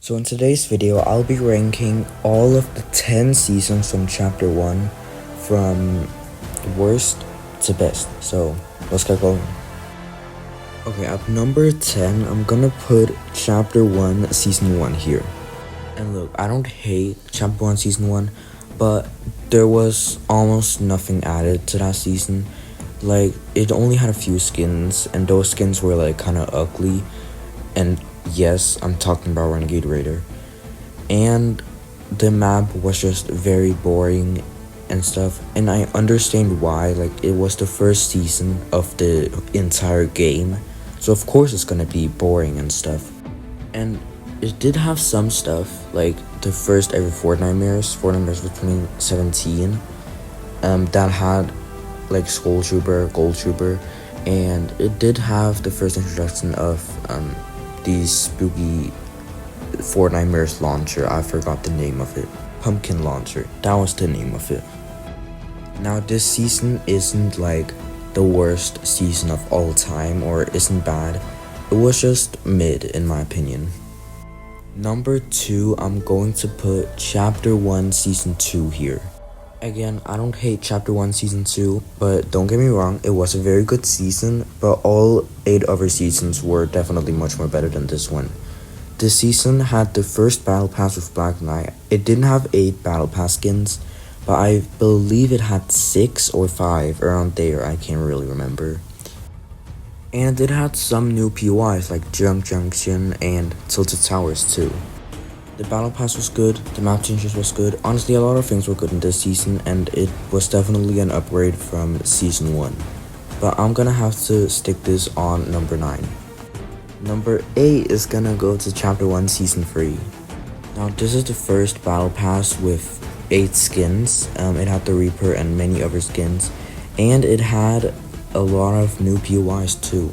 So in today's video, I'll be ranking all of the 10 seasons from Chapter 1 from worst to best. So let's get going. Okay, at number 10, I'm gonna put Chapter 1 Season 1 here. And look, I don't hate Chapter 1 Season 1, but there was almost nothing added to that season. Like, it only had a few skins, and those skins were like kinda ugly. And yes, I'm talking about Renegade Raider. And the map was just very boring and stuff. And I understand why, like, it was the first season of the entire game. So of course it's gonna be boring and stuff. And it did have some stuff, like the first ever Fortnite mirrors for 2017. That had like Skull Trooper, Gold Trooper, and it did have the first introduction of the spooky Fortnite mirrors launcher. I forgot the name of it. Pumpkin launcher. That was the name of it. Now this season isn't like the worst season of all time or isn't bad. It was just mid in my opinion. Number 2, I'm going to put Chapter 1 Season 2 here. Again, I don't hate Chapter 1 Season 2, but don't get me wrong, it was a very good season, but all 8 other seasons were definitely much more better than this one. This season had the first Battle Pass with Black Knight. It didn't have 8 Battle Pass skins, but I believe it had 6 or 5 around there, I can't really remember. And it had some new POIs like Jump Junction and Tilted Towers too. The Battle Pass was good, the map changes was good. Honestly, a lot of things were good in this season, and it was definitely an upgrade from Season 1. But I'm gonna have to stick this on number 9. Number 8 is gonna go to Chapter 1 Season 3. Now this is the first Battle Pass with 8 skins. It had the Reaper and many other skins, and it had a lot of new POIs too.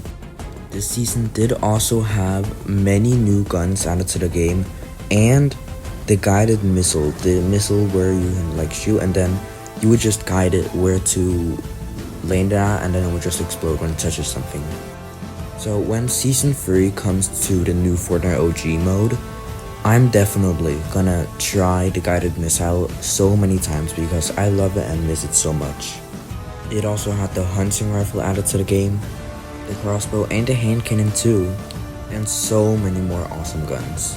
This season did also have many new guns added to the game, and the guided missile, the missile where you can like shoot and then you would just guide it where to land at, and then it would just explode when it touches something. So when Season 3 comes to the new Fortnite OG mode, I'm definitely gonna try the guided missile so many times because I love it and miss it so much. It also had the hunting rifle added to the game, the crossbow and the hand cannon too, and so many more awesome guns.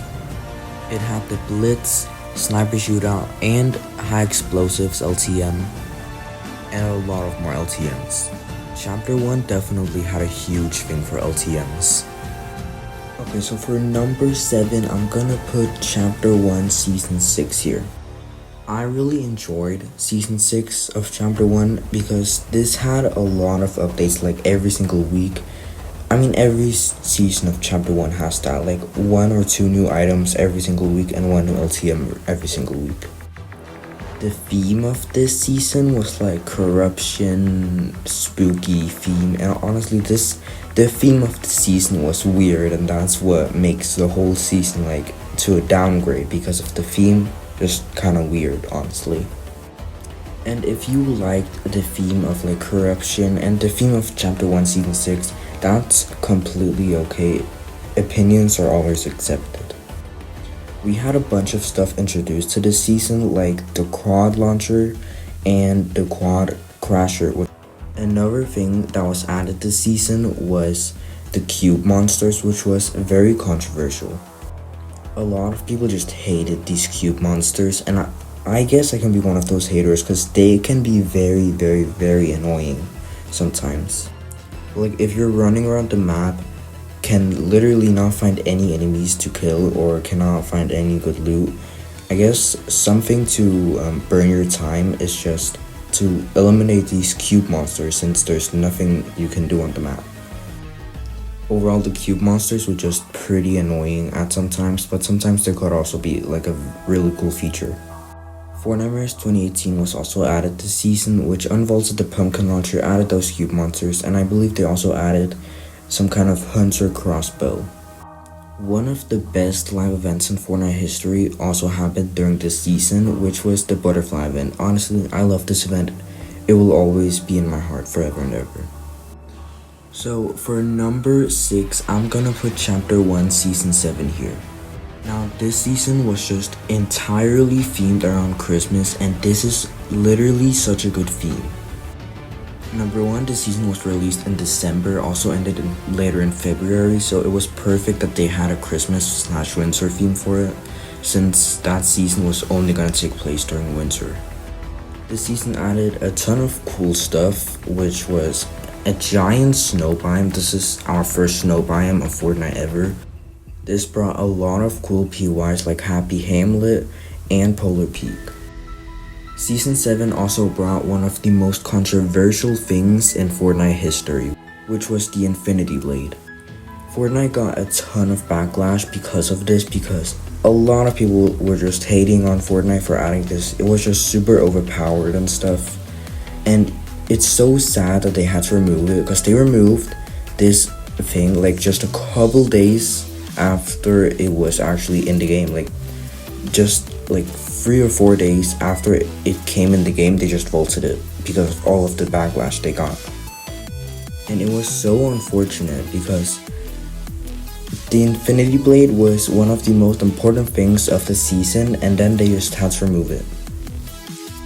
It had the Blitz, Sniper Shootout, and High Explosives LTM, and a lot of more LTMs. Chapter 1 definitely had a huge thing for LTMs. Okay, so for number 7, I'm gonna put Chapter 1 Season 6 here. I really enjoyed Season 6 of Chapter 1 because this had a lot of updates like every single week. I mean, every season of Chapter 1 has that, like 1 or 2 new items every single week and 1 new LTM every single week. The theme of this season was like corruption, spooky theme, and honestly the theme of the season was weird, and that's what makes the whole season like to a downgrade because of the theme, just kind of weird honestly. And if you liked the theme of like corruption and the theme of Chapter 1 Season 6, that's completely okay. Opinions are always accepted. We had a bunch of stuff introduced to this season, like the quad launcher and the quad crasher. Another thing that was added this season was the cube monsters, which was very controversial. A lot of people just hated these cube monsters, and I guess I can be one of those haters because they can be very, very, very annoying sometimes. Like, if you're running around the map, can literally not find any enemies to kill or cannot find any good loot, I guess something to burn your time is just to eliminate these cube monsters since there's nothing you can do on the map. Overall, the cube monsters were just pretty annoying at sometimes, but sometimes they could also be like a really cool feature. Fortnite Mirrors 2018 was also added this season, which unvaulted the pumpkin launcher, added those cube monsters, and I believe they also added some kind of hunter crossbow. One of the best live events in Fortnite history also happened during this season, which was the butterfly event. Honestly, I love this event. It will always be in my heart forever and ever. So for number 6, I'm gonna put Chapter 1 Season 7 here. Now this season was just entirely themed around Christmas, and this is literally such a good theme. Number one, the season was released in December, also ended later in February, so it was perfect that they had a Christmas/winter theme for it, since that season was only gonna take place during winter. This season added a ton of cool stuff, which was a giant snow biome. This is our first snow biome of Fortnite ever. This brought a lot of cool PYs like Happy Hamlet and Polar Peak. Season 7 also brought one of the most controversial things in Fortnite history, which was the Infinity Blade. Fortnite got a ton of backlash because of this, because a lot of people were just hating on Fortnite for adding this. It was just super overpowered and stuff. And it's so sad that they had to remove it, because they removed this thing like just a couple days after it was actually in the game. Like just like 3 or 4 days after it came in the game, they just vaulted it because of all of the backlash they got. And it was so unfortunate because the Infinity Blade was one of the most important things of the season, and then they just had to remove it.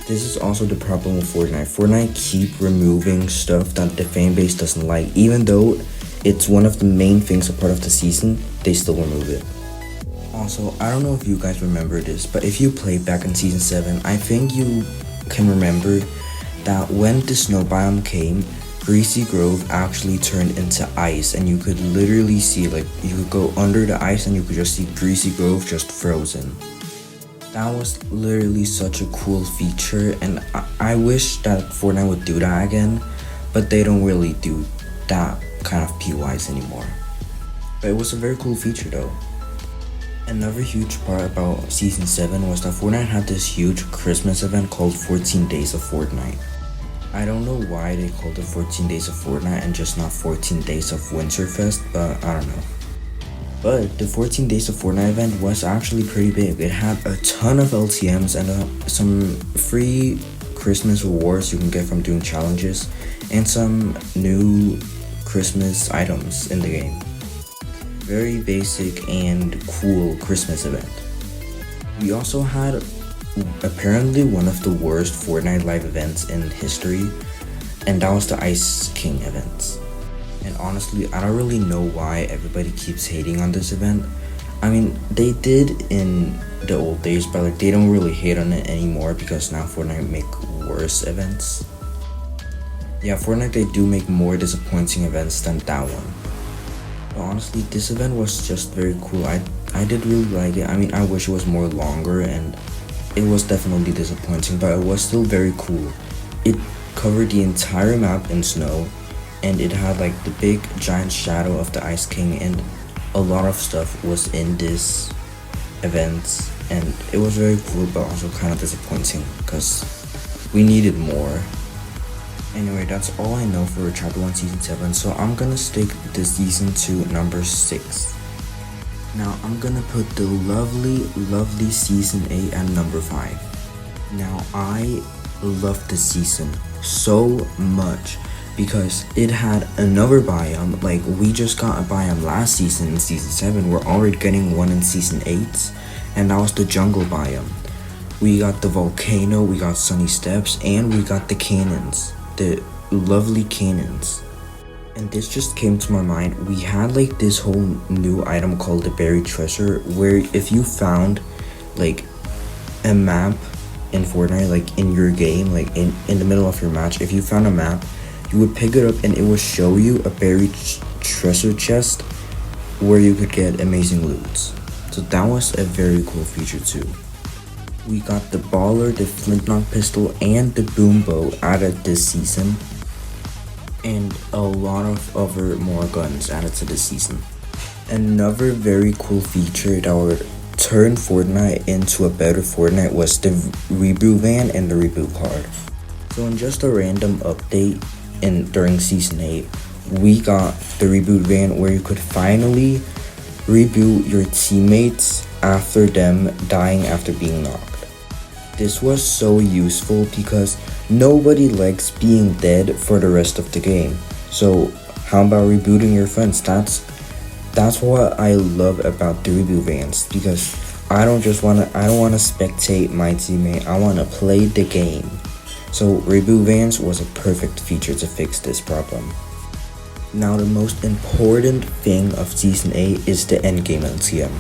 This is also the problem with Fortnite. Fortnite keep removing stuff that the fanbase doesn't like. Even though it's one of the main things a part of the season, they still remove it. Also, I don't know if you guys remember this, but if you played back in Season 7, I think you can remember that when the snow biome came, Greasy Grove actually turned into ice, and you could literally see, like, you could go under the ice and you could just see Greasy Grove just frozen. That was literally such a cool feature, and I wish that Fortnite would do that again, but they don't really do that kind of PYs anymore. But it was a very cool feature though. Another huge part about Season 7 was that Fortnite had this huge Christmas event called 14 Days of Fortnite. I don't know why they called it 14 Days of Fortnite and just not 14 Days of Winterfest, but I don't know. But the 14 Days of Fortnite event was actually pretty big. It had a ton of LTMs and some free Christmas rewards you can get from doing challenges, and some new Christmas items in the game. Very basic and cool Christmas event. We also had apparently one of the worst Fortnite live events in history, and that was the Ice King events. And honestly, I don't really know why everybody keeps hating on this event. I mean, they did in the old days, but like they don't really hate on it anymore because now Fortnite make worse events. Yeah, Fortnite, they do make more disappointing events than that one. But honestly, this event was just very cool. I did really like it. I mean, I wish it was more longer, and it was definitely disappointing, but it was still very cool. It covered the entire map in snow, and it had like the big giant shadow of the Ice King, and a lot of stuff was in this event, and it was very cool but also kind of disappointing because we needed more. Anyway, that's all I know for Chapter 1 Season 7, so I'm gonna stick this season to number 6. Now I'm gonna put the lovely Season 8 at number 5. Now I love this season so much because it had another biome. Like, we just got a biome last season in Season 7, we're already getting one in Season 8, and that was the jungle biome. We got the volcano, we got sunny steps, and we got the cannons. The lovely cannons. And this just came to my mind. We had like this whole new item called the buried treasure, where if you found like a map in Fortnite, like in your game, like in the middle of your match, if you found a map, you would pick it up and it would show you a buried treasure chest where you could get amazing loots. So that was a very cool feature too. We got the baller, the flintlock pistol, and the boom bow added this season, and a lot of other more guns added to this season. Another very cool feature that would turn Fortnite into a better Fortnite was the reboot van and the reboot card. So in just a random update during Season 8, we got the reboot van where you could finally reboot your teammates after them dying after being knocked. This was so useful because nobody likes being dead for the rest of the game. So how about rebooting your friends? That's That's what I love about the reboot vans, because I don't wanna spectate my teammate. I wanna play the game. So reboot vans was a perfect feature to fix this problem. Now the most important thing of Season 8 is the endgame LTM.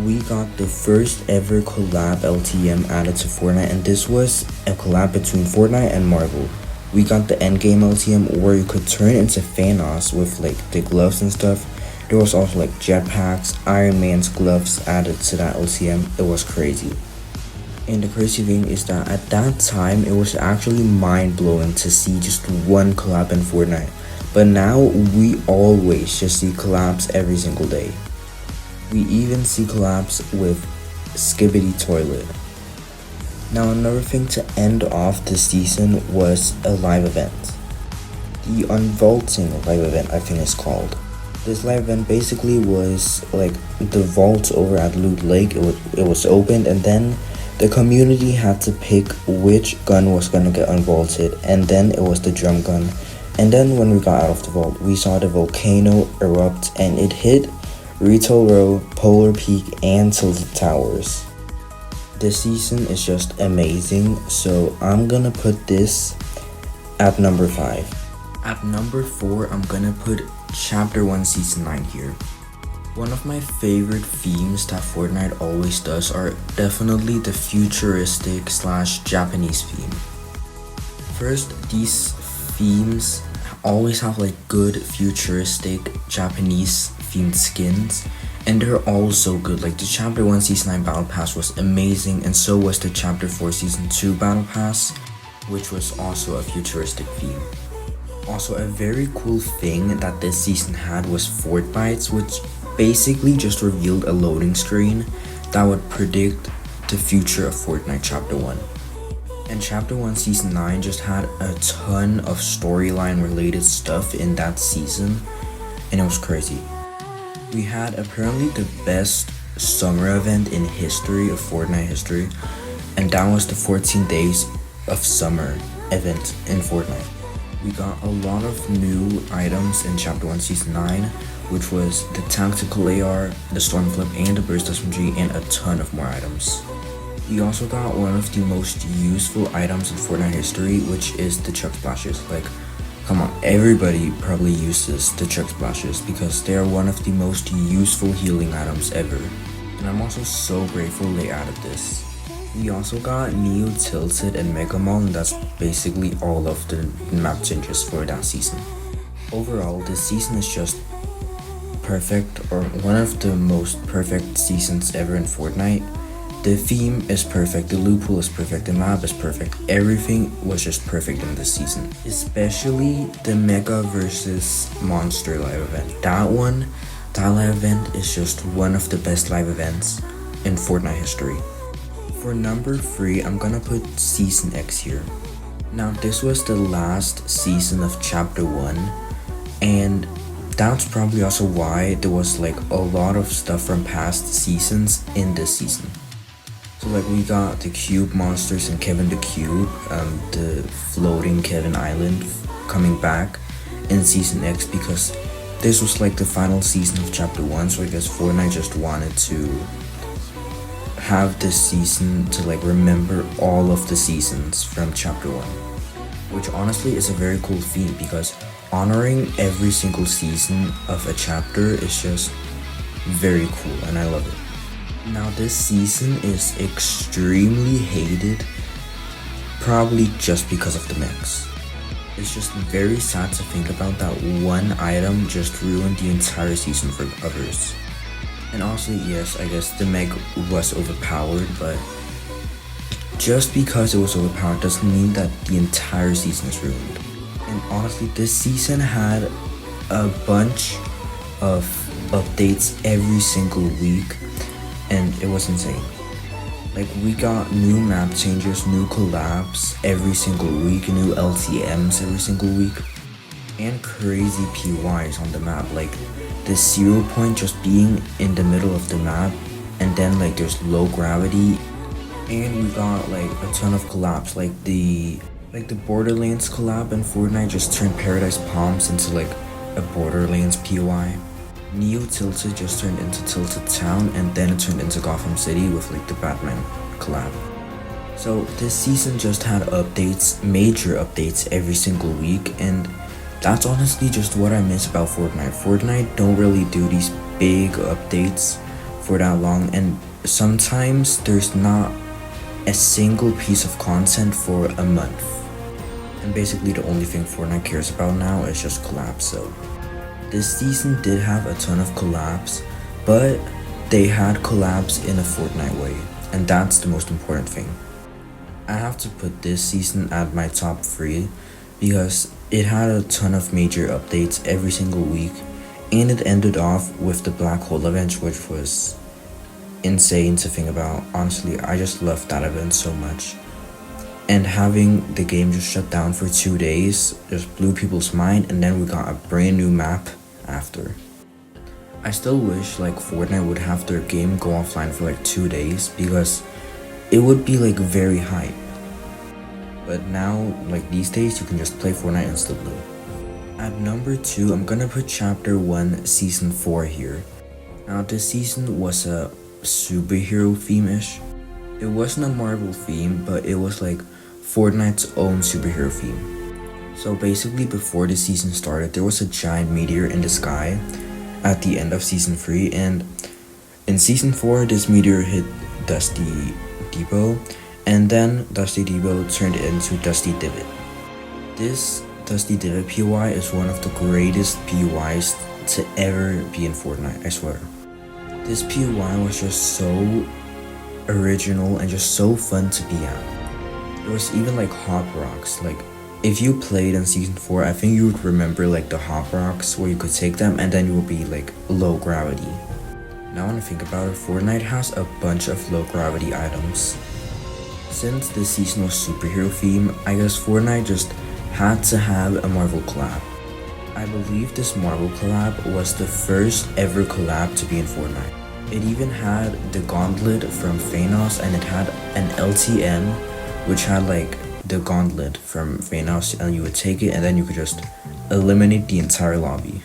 We got the first ever collab LTM added to Fortnite, and this was a collab between Fortnite and Marvel. We got the endgame LTM where you could turn into Thanos with like the gloves and stuff. There was also like jetpacks, Iron Man's gloves added to that LTM. It was crazy. And the crazy thing is that at that time, it was actually mind-blowing to see just one collab in Fortnite. But now, we always just see collabs every single day. We even see collabs with Skibbity Toilet. Now another thing to end off the season was a live event. The Unvaulting live event, I think it's called. This live event basically was like the vault over at Loot Lake. It was opened, and then the community had to pick which gun was gonna get unvaulted, and then it was the drum gun. And then when we got out of the vault, we saw the volcano erupt, and it hit Retail Row, Polar Peak, and Tilted Towers. This season is just amazing, so I'm gonna put this at number 5. At number 4, I'm gonna put Chapter 1 Season 9 here. One of my favorite themes that Fortnite always does are definitely the futuristic / Japanese theme. First, these themes always have like good futuristic Japanese themed skins, and they're all so good. Like the Chapter 1 Season 9 Battle Pass was amazing, and so was the Chapter 4 Season 2 Battle Pass, which was also a futuristic theme. Also, a very cool thing that this season had was Fortbytes, which basically just revealed a loading screen that would predict the future of Fortnite Chapter 1. And Chapter 1 Season 9 just had a ton of storyline related stuff in that season, and it was crazy. We had apparently the best summer event in history of Fortnite history, and that was the 14 days of summer event in Fortnite. We got a lot of new items in Chapter 1 Season 9, which was the Tactical AR, the Storm Flip, and the Burst SMG, and a ton of more items. We also got one of the most useful items in Fortnite history, which is the Chug Splashes. Like, come on, everybody probably uses the Chug Splashes because they are one of the most useful healing items ever. And I'm also so grateful they added this. We also got Neo Tilted and Mega Mall, and that's basically all of the map changes for that season. Overall, this season is just perfect, or one of the most perfect seasons ever in Fortnite. The theme is perfect, the loot pool is perfect, the map is perfect, everything was just perfect in this season. Especially the Mega versus Monster live event. That live event is just one of the best live events in Fortnite history. For number 3, I'm gonna put Season X here. Now this was the last season of Chapter 1, and that's probably also why there was like a lot of stuff from past seasons in this season. So like we got the Cube monsters and Kevin the Cube, the floating Kevin Island coming back in Season X, because this was like the final season of Chapter 1, so I guess Fortnite just wanted to have this season to like remember all of the seasons from Chapter 1, which honestly is a very cool theme, because honoring every single season of a chapter is just very cool, and I love it. Now this season is extremely hated, probably just because of the mechs. It's just very sad to think about that one item just ruined the entire season for others. And also, yes, I guess the Meg was overpowered, but just because it was overpowered doesn't mean that the entire season is ruined. And honestly, this season had a bunch of updates every single week, and it was insane. Like, we got new map changes, new collabs every single week, new LTMs every single week, and crazy PYs on the map. Like, the 0 point just being in the middle of the map, and then like there's low gravity, and we got like a ton of collabs, like the Borderlands collab in Fortnite just turned Paradise Palms into like a Borderlands POI. Neo Tilted just turned into Tilted Town, and then it turned into Gotham City with like the Batman collab. So this season just had updates, major updates every single week, and that's honestly just what I miss about Fortnite. Fortnite don't really do these big updates for that long, and sometimes there's not a single piece of content for a month. And basically the only thing Fortnite cares about now is just collabs. So this season did have a ton of collabs, but they had collabs in a Fortnite way, and that's the most important thing. I have to put this season at my top 3 because it had a ton of major updates every single week, and it ended off with the Black Hole event, which was insane to think about. Honestly, I just loved that event so much. And having the game just shut down for 2 days just blew people's mind, and then we got a brand new map after. I still wish like Fortnite would have their game go offline for like 2 days because it would be like very hype. But now, like these days, you can just play Fortnite instantly. At number 2, I'm gonna put Chapter 1 Season 4 here. Now this season was a superhero theme-ish. It wasn't a Marvel theme, but it was like Fortnite's own superhero theme. So basically before the season started, there was a giant meteor in the sky at the end of Season 3, and in Season 4, this meteor hit Dusty Depot, and then Dusty Depot turned into Dusty Divot. This Dusty Divot POI is one of the greatest POIs to ever be in Fortnite, I swear. This POI was just so original and just so fun to be at. There was even like hop rocks. Like if you played in Season 4, I think you would remember like the hop rocks where you could take them and then you would be like low gravity. Now when I think about it, Fortnite has a bunch of low gravity items. Since this season was superhero theme, I guess Fortnite just had to have a Marvel collab. I believe this Marvel collab was the first ever collab to be in Fortnite. It even had the gauntlet from Thanos, and it had an LTM which had like the gauntlet from Thanos, and you would take it and then you could just eliminate the entire lobby.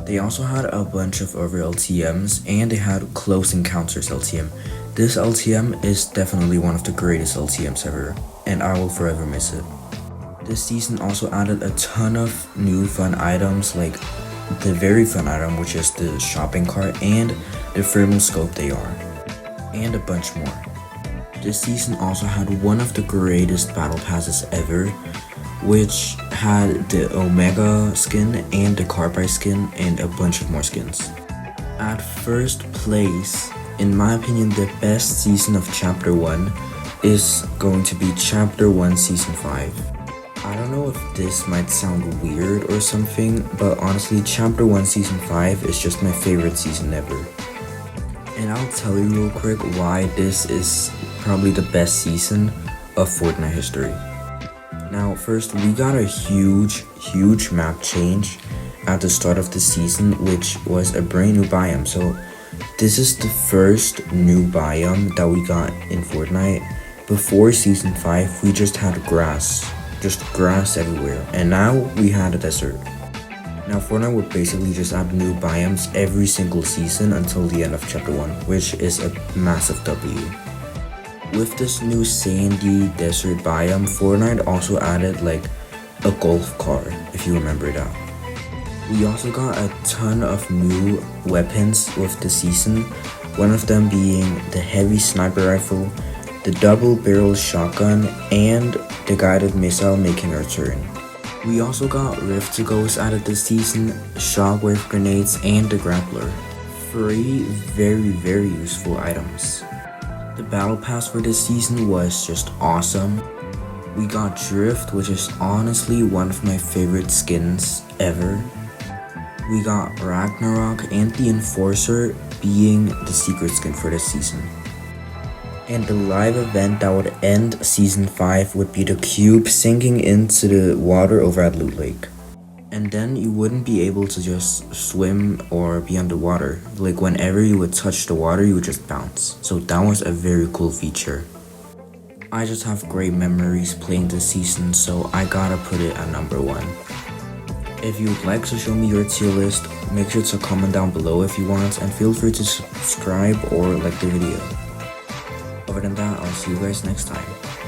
They also had a bunch of other LTMs, and they had Close Encounters LTM. This LTM is definitely one of the greatest LTMs ever, and I will forever miss it. This season also added a ton of new fun items, like the very fun item which is the shopping cart and the thermal scope AR, and a bunch more. This season also had one of the greatest battle passes ever, which had the Omega skin and the Carbide skin and a bunch of more skins. At first place, in my opinion, the best season of Chapter 1 is going to be Chapter 1 Season 5. I don't know if this might sound weird or something, but honestly, Chapter 1 Season 5 is just my favorite season ever. And I'll tell you real quick why this is probably the best season of Fortnite history. Now, first, we got a huge map change at the start of the season, which was a brand new biome. So this is the first new biome that we got in Fortnite. Before Season 5, we just had grass everywhere, and now we had a desert. Now Fortnite would basically just add new biomes every single season until the end of Chapter 1, which is a massive W. With this new sandy desert biome, Fortnite also added like a golf cart, if you remember that. We also got a ton of new weapons with the season, one of them being the heavy sniper rifle, the double barrel shotgun, and the guided missile making a return. We also got Rift to Goes added this season, shockwave grenades, and the grappler. 3 very useful items. The battle pass for this season was just awesome. We got Drift, which is honestly one of my favorite skins ever. We got Ragnarok and the Enforcer being the secret skin for this season. And the live event that would end Season 5 would be the cube sinking into the water over at Loot Lake. And then you wouldn't be able to just swim or be underwater. Like whenever you would touch the water, you would just bounce. So that was a very cool feature. I just have great memories playing this season, so I gotta put it at number 1. If you would like to show me your tier list, make sure to comment down below if you want, and feel free to subscribe or like the video. Other than that, I'll see you guys next time.